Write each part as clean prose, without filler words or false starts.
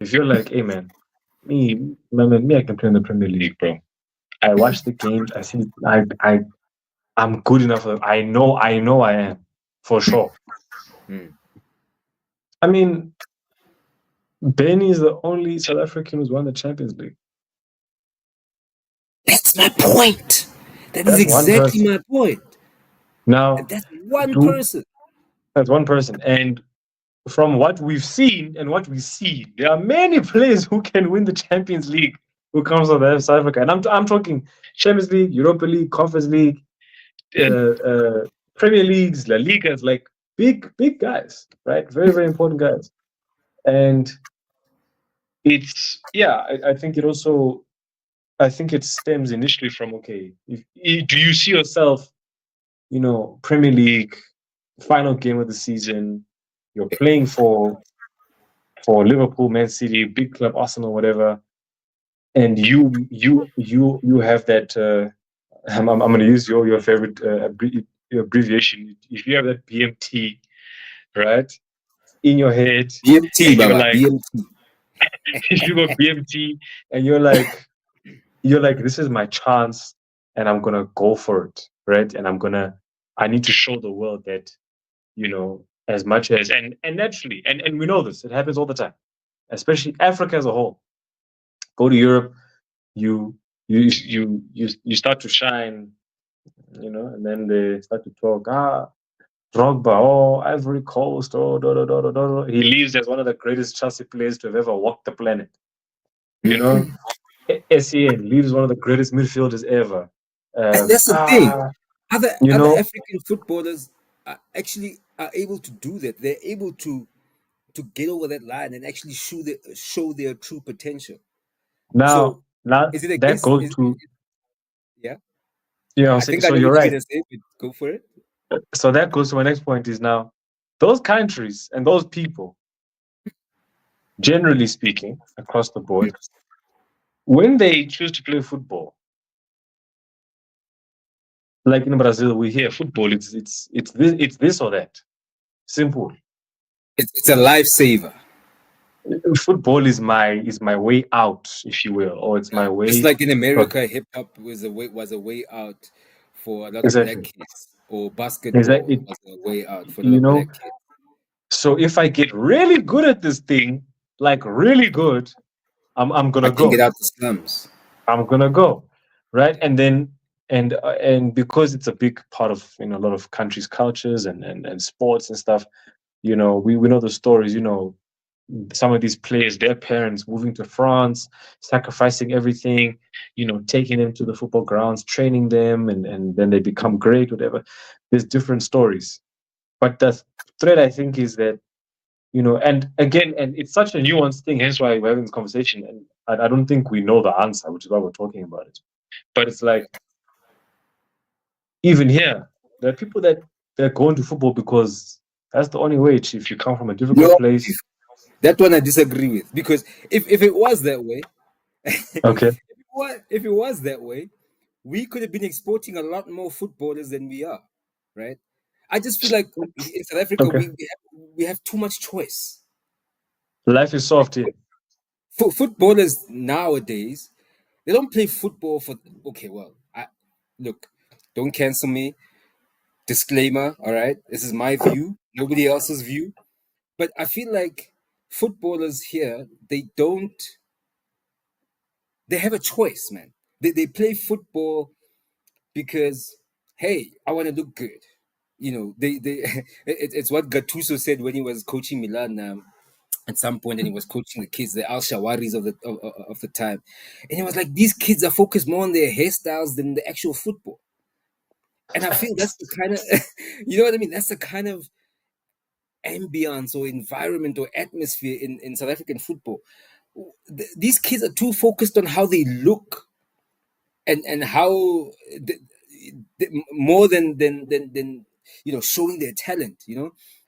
If you're like, hey man, me, I can play in the Premier League, bro. I watch the games. I see. I'm good enough for them. I know, I am for sure. Mm. I mean, Benny is the only South African who's won the Champions League. That's my point. That is That's one exactly person. my point. Now, That's one do person. that's one person, and from what we've seen and what we see, there are many players who can win the Champions League who comes from South Africa. And I'm talking Champions League, Europa League, Conference League, Premier Leagues, La Ligas, like big guys, right? Very, very important guys. And it's, yeah, I think it also, I think it stems initially from, okay, do you see yourself, Premier League, final game of the season, you're playing for Liverpool, Man City, big club, Arsenal, whatever, and you have that. I'm going to use your favorite abbreviation. If you have that BMT, right, in your head, BMT, and you're Baba, like, BMT. if you got BMT, and you're like, this is my chance, and I'm gonna go for it, right? And I need to show the world that, as much as and naturally, and we know this, it happens all the time, especially Africa as a whole. Go to Europe, you you start to shine, and then they start to talk. Drogba, Ivory Coast, da, da, da, da, da. He leaves as one of the greatest Chelsea players to have ever walked the planet. You know, SEN leaves one of the greatest midfielders ever. And that's the thing. Other You other know, African footballers actually are able to do that. They're able to get over that line and actually show their true potential. So now is it a that case? goes to, Yeah. I'm I saying, think I so know you're what you're right. gonna say, but go for it. So that goes to my next point is now those countries and those people, generally speaking, across the board, when they choose to play football, like in Brazil, we hear football. It's this or that. Simple. It's a lifesaver. Football is my way out, if you will, or it's my Just way. like in But America, hip hop was a way out for a lot of black exactly, kids, or exactly. basketball was a way out for a lot You of know, black kids. so if I get really good at this thing, like really good, I'm I gonna can get go. out the slums. I'm gonna go, right? And then and because it's a big part of a lot of countries' cultures and sports and stuff, we know the stories. Some of these players, their parents moving to France, sacrificing everything, taking them to the football grounds, training them, and then they become great, whatever. There's different stories. But the thread, I think, is that, and again, and it's such a nuanced thing, hence why we're having this conversation. And I don't think we know the answer, which is why we're talking about it. But it's like, even here, there are people that they're going to football because that's the only way. If you come from a difficult No, place, that one I disagree with, because if it was that way, okay, if it was that way, we could have been exporting a lot more footballers than we are, right? I just feel like in South Africa okay, we have too much choice. life is soft here. Footballers nowadays, they don't play football for, okay, well, look, don't cancel me. Disclaimer, all right? This is my view, nobody else's view. But I feel like footballers here, they have a choice, man. They play football because, hey, I want to look good. They it's what Gattuso said when he was coaching Milan, at some point, and he was coaching the kids, the Al Shawaris of the time, and he was like, these kids are focused more on their hairstyles than the actual football. And I feel that's the kind of you know what I mean. That's the kind of ambience or environment or atmosphere in South African football. These kids are too focused on how they look and how more than showing their talent.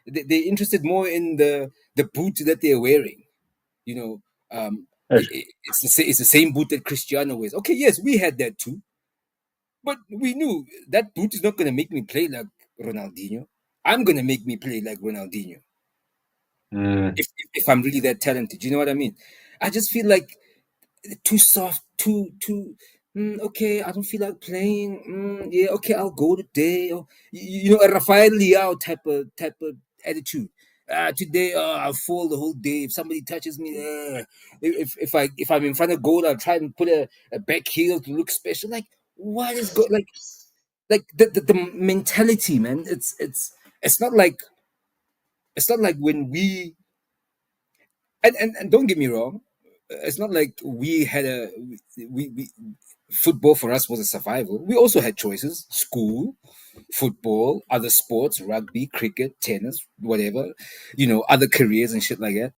They're interested more in the boot that they're wearing. You know, it's the same boot that Cristiano wears. Okay, yes, we had that too, but we knew that boot is not going to make me play like Ronaldinho. I'm going to make me play like Ronaldinho Mm. if I'm really that talented. You know what I mean? I just feel like too soft, too. Okay, I don't feel like playing. Yeah, okay, I'll go today. Or a Rafael Leao type of attitude. Today, I'll fall the whole day. If somebody touches me, if I'm in front of goal, I'll try and put a back heel to look special. Like, what is like the mentality, man? It's not like when we and don't get me wrong, it's not like we had we football for us was a survival. We also had choices: school, football, other sports, rugby, cricket, tennis, whatever, other careers and shit like that.